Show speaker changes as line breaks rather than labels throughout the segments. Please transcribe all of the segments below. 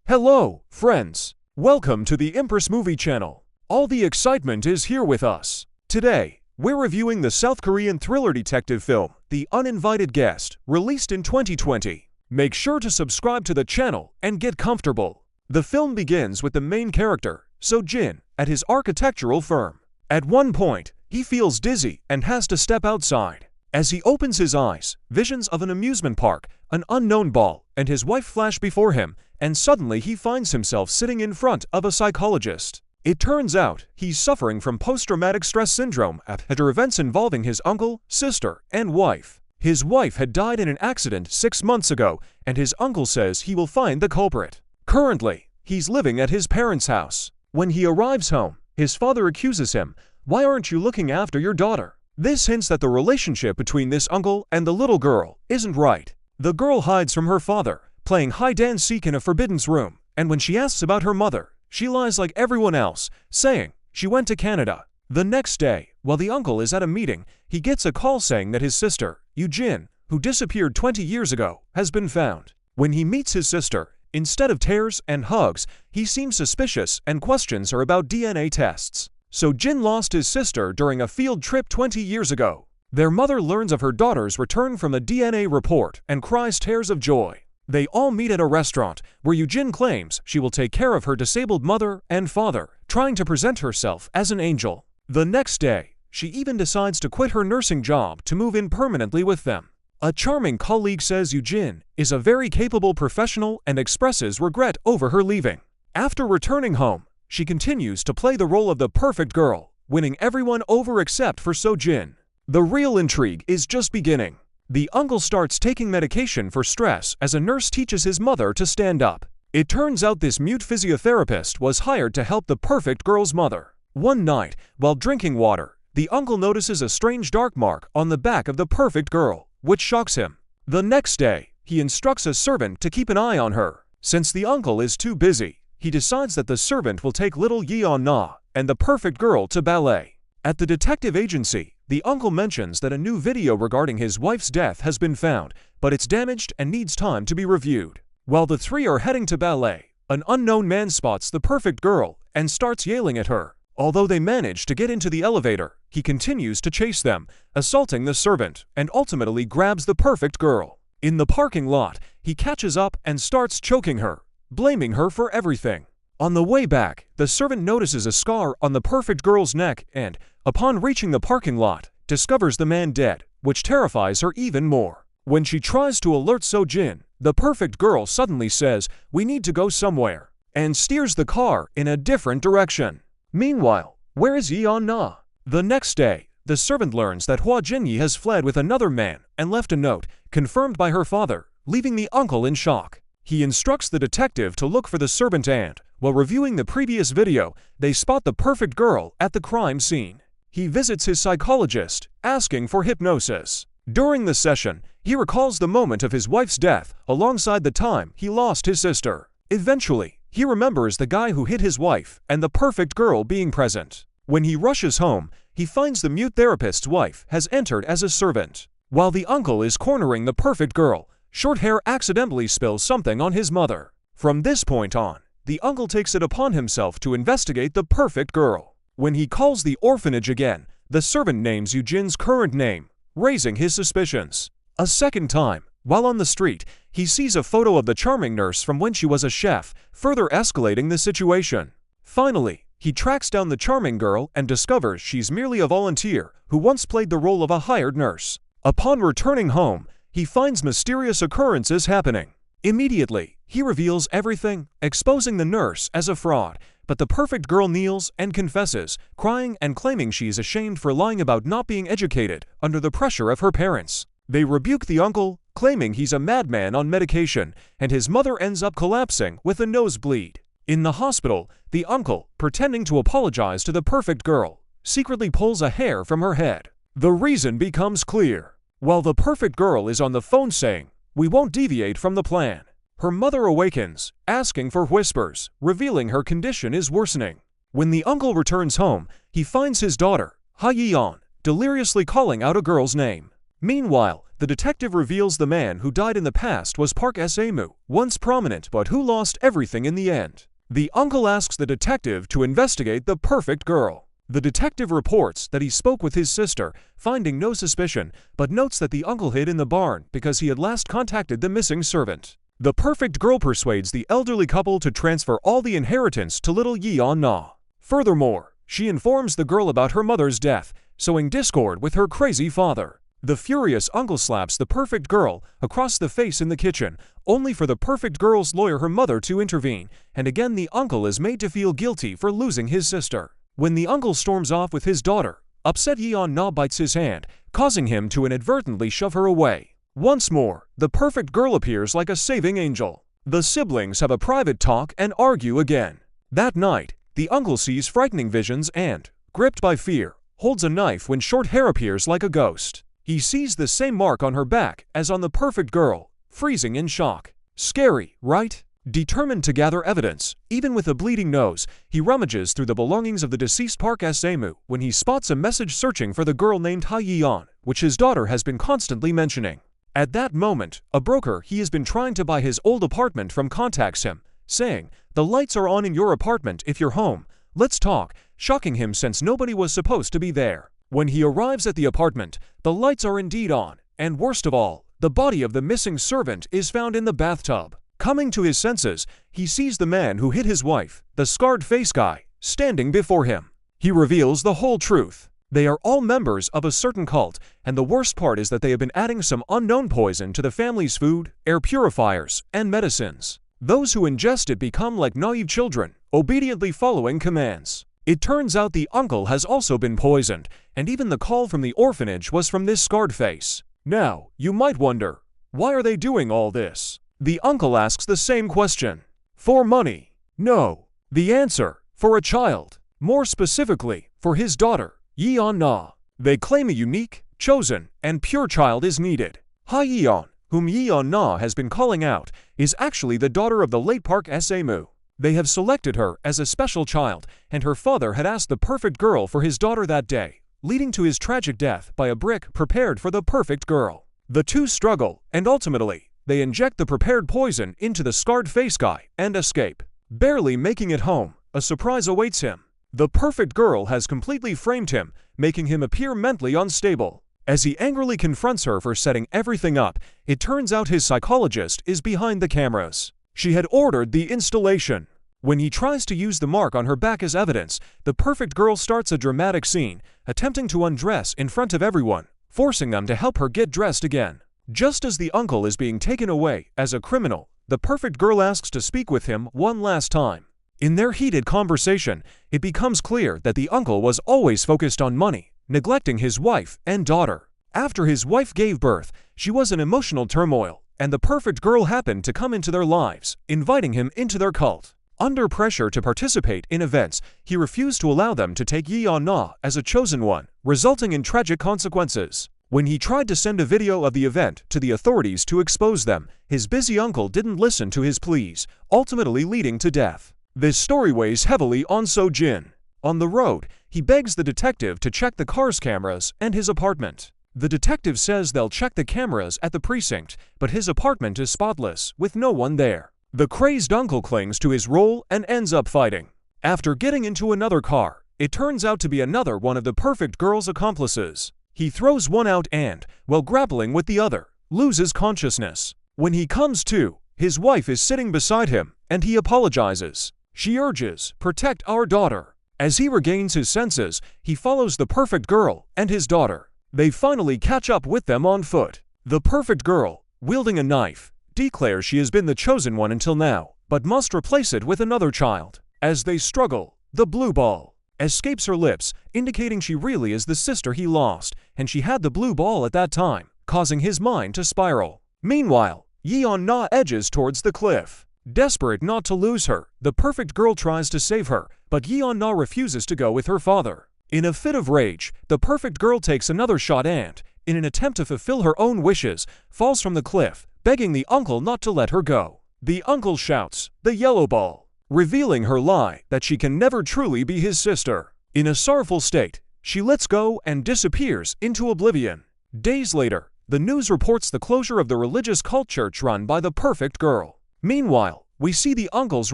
Hello, friends. Welcome to the Empress Movie Channel. All the excitement is here with us. Today, we're reviewing the South Korean thriller detective film, The Uninvited Guest, released in 2020. Make sure to subscribe to the channel and get comfortable. The film begins with the main character, So-jin, at his architectural firm. At one point, he feels dizzy and has to step outside. As he opens his eyes, visions of an amusement park, an unknown ball, and his wife flash before him, and suddenly he finds himself sitting in front of a psychologist. It turns out he's suffering from post-traumatic stress syndrome after events involving his uncle, sister, and wife. His wife had died in an accident 6 months ago, and his uncle says he will find the culprit. Currently, he's living at his parents' house. When he arrives home, his father accuses him, "Why aren't you looking after your daughter?" This hints that the relationship between this uncle and the little girl isn't right. The girl hides from her father, playing hide-and-seek in a forbidden room, and when she asks about her mother, she lies like everyone else, saying she went to Canada. The next day, while the uncle is at a meeting, he gets a call saying that his sister, Yoo-jin, who disappeared 20 years ago, has been found. When he meets his sister, instead of tears and hugs, he seems suspicious and questions her about DNA tests. So-jin lost his sister during a field trip 20 years ago. Their mother learns of her daughter's return from a DNA report and cries tears of joy. They all meet at a restaurant, where Yoo-jin claims she will take care of her disabled mother and father, trying to present herself as an angel. The next day, she even decides to quit her nursing job to move in permanently with them. A charming colleague says Yoo-jin is a very capable professional and expresses regret over her leaving. After returning home, she continues to play the role of the perfect girl, winning everyone over except for So-jin. The real intrigue is just beginning. The uncle starts taking medication for stress as a nurse teaches his mother to stand up. It turns out this mute physiotherapist was hired to help the perfect girl's mother. One night, while drinking water, the uncle notices a strange dark mark on the back of the perfect girl, which shocks him. The next day, he instructs a servant to keep an eye on her. Since the uncle is too busy, he decides that the servant will take little Yeon-na and the perfect girl to ballet. At the detective agency, the uncle mentions that a new video regarding his wife's death has been found, but it's damaged and needs time to be reviewed. While the three are heading to ballet, an unknown man spots the perfect girl and starts yelling at her. Although they manage to get into the elevator, he continues to chase them, assaulting the servant, and ultimately grabs the perfect girl. In the parking lot, he catches up and starts choking her, blaming her for everything. On the way back, the servant notices a scar on the perfect girl's neck and, upon reaching the parking lot, discovers the man dead, which terrifies her even more. When she tries to alert So-jin, the perfect girl suddenly says, "We need to go somewhere," and steers the car in a different direction. Meanwhile, where is Yeon-na? The next day, the servant learns that Hwa Jin-yi has fled with another man and left a note, confirmed by her father, leaving the uncle in shock. He instructs the detective to look for the servant and, while reviewing the previous video, they spot the perfect girl at the crime scene. He visits his psychologist, asking for hypnosis. During the session, he recalls the moment of his wife's death alongside the time he lost his sister. Eventually, he remembers the guy who hit his wife and the perfect girl being present. When he rushes home, he finds the mute therapist's wife has entered as a servant. While the uncle is cornering the perfect girl, Short Hair accidentally spills something on his mother. From this point on, the uncle takes it upon himself to investigate the perfect girl. When he calls the orphanage again, the servant names Yoo-jin's current name, raising his suspicions. A second time, while on the street, he sees a photo of the charming nurse from when she was a chef, further escalating the situation. Finally, he tracks down the charming girl and discovers she's merely a volunteer who once played the role of a hired nurse. Upon returning home, he finds mysterious occurrences happening. Immediately, he reveals everything, exposing the nurse as a fraud, but the perfect girl kneels and confesses, crying and claiming she is ashamed for lying about not being educated under the pressure of her parents. They rebuke the uncle, claiming he's a madman on medication, and his mother ends up collapsing with a nosebleed. In the hospital, the uncle, pretending to apologize to the perfect girl, secretly pulls a hair from her head. The reason becomes clear. While the perfect girl is on the phone saying, "We won't deviate from the plan," her mother awakens, asking for whispers, revealing her condition is worsening. When the uncle returns home, he finds his daughter, Ha Yeon, deliriously calling out a girl's name. Meanwhile, the detective reveals the man who died in the past was Park Se-moo, once prominent but who lost everything in the end. The uncle asks the detective to investigate the perfect girl. The detective reports that he spoke with his sister, finding no suspicion, but notes that the uncle hid in the barn because he had last contacted the missing servant. The perfect girl persuades the elderly couple to transfer all the inheritance to little Yeon-na. Furthermore, she informs the girl about her mother's death, sowing discord with her crazy father. The furious uncle slaps the perfect girl across the face in the kitchen, only for the perfect girl's lawyer, her mother, to intervene, and again the uncle is made to feel guilty for losing his sister. When the uncle storms off with his daughter, upset Yeon-na bites his hand, causing him to inadvertently shove her away. Once more, the perfect girl appears like a saving angel. The siblings have a private talk and argue again. That night, the uncle sees frightening visions and, gripped by fear, holds a knife when short hair appears like a ghost. He sees the same mark on her back as on the perfect girl, freezing in shock. Scary, right? Determined to gather evidence, even with a bleeding nose, he rummages through the belongings of the deceased Park Se-moo when he spots a message searching for the girl named Ha Yeon, which his daughter has been constantly mentioning. At that moment, a broker he has been trying to buy his old apartment from contacts him, saying, "The lights are on in your apartment if you're home. Let's talk," shocking him since nobody was supposed to be there. When he arrives at the apartment, the lights are indeed on, and worst of all, the body of the missing servant is found in the bathtub. Coming to his senses, he sees the man who hit his wife, the scarred face guy, standing before him. He reveals the whole truth. They are all members of a certain cult, and the worst part is that they have been adding some unknown poison to the family's food, air purifiers, and medicines. Those who ingest it become like naive children, obediently following commands. It turns out the uncle has also been poisoned, and even the call from the orphanage was from this scarred face. Now, you might wonder, why are they doing all this? The uncle asks the same question. For money? No. The answer, for a child. More specifically, for his daughter, Yeon-na. They claim a unique, chosen, and pure child is needed. Ha Yeon, whom Yeon-na has been calling out, is actually the daughter of the late Park Se-moo. They have selected her as a special child, and her father had asked the perfect girl for his daughter that day, leading to his tragic death by a brick prepared for the perfect girl. The two struggle, and ultimately, they inject the prepared poison into the scarred face guy and escape. Barely making it home, a surprise awaits him. The perfect girl has completely framed him, making him appear mentally unstable. As he angrily confronts her for setting everything up, it turns out his psychologist is behind the cameras. She had ordered the installation. When he tries to use the mark on her back as evidence, the perfect girl starts a dramatic scene, attempting to undress in front of everyone, forcing them to help her get dressed again. Just as the uncle is being taken away as a criminal, the perfect girl asks to speak with him one last time. In their heated conversation, it becomes clear that the uncle was always focused on money, neglecting his wife and daughter. After his wife gave birth, she was in emotional turmoil, and the perfect girl happened to come into their lives, inviting him into their cult. Under pressure to participate in events, he refused to allow them to take Yeon-na as a chosen one, resulting in tragic consequences. When he tried to send a video of the event to the authorities to expose them, his busy uncle didn't listen to his pleas, ultimately leading to death. This story weighs heavily on So-jin. On the road, he begs the detective to check the car's cameras and his apartment. The detective says they'll check the cameras at the precinct, but his apartment is spotless, with no one there. The crazed uncle clings to his role and ends up fighting. After getting into another car, it turns out to be another one of the perfect girl's accomplices. He throws one out and, while grappling with the other, loses consciousness. When he comes to, his wife is sitting beside him, and he apologizes. She urges, "Protect our daughter." As he regains his senses, he follows the perfect girl and his daughter. They finally catch up with them on foot. The perfect girl, wielding a knife, declares she has been the chosen one until now, but must replace it with another child. As they struggle, the blue ball escapes her lips, indicating she really is the sister he lost, and she had the blue ball at that time, causing his mind to spiral. Meanwhile, Yeon-na edges towards the cliff. Desperate not to lose her, the perfect girl tries to save her, but Yeon-na refuses to go with her father. In a fit of rage, the perfect girl takes another shot and, in an attempt to fulfill her own wishes, falls from the cliff, begging the uncle not to let her go. The uncle shouts, "The yellow ball," revealing her lie that she can never truly be his sister. In a sorrowful state, she lets go and disappears into oblivion. Days later, the news reports the closure of the religious cult church run by the perfect girl. Meanwhile, we see the uncle's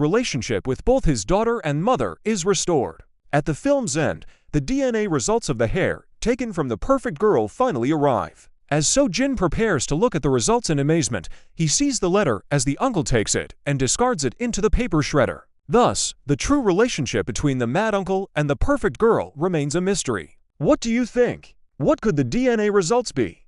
relationship with both his daughter and mother is restored. At the film's end, the DNA results of the hair taken from the perfect girl finally arrive. As So Jin prepares to look at the results in amazement, he sees the letter as the uncle takes it and discards it into the paper shredder. Thus, the true relationship between the mad uncle and the perfect girl remains a mystery. What do you think? What could the DNA results be?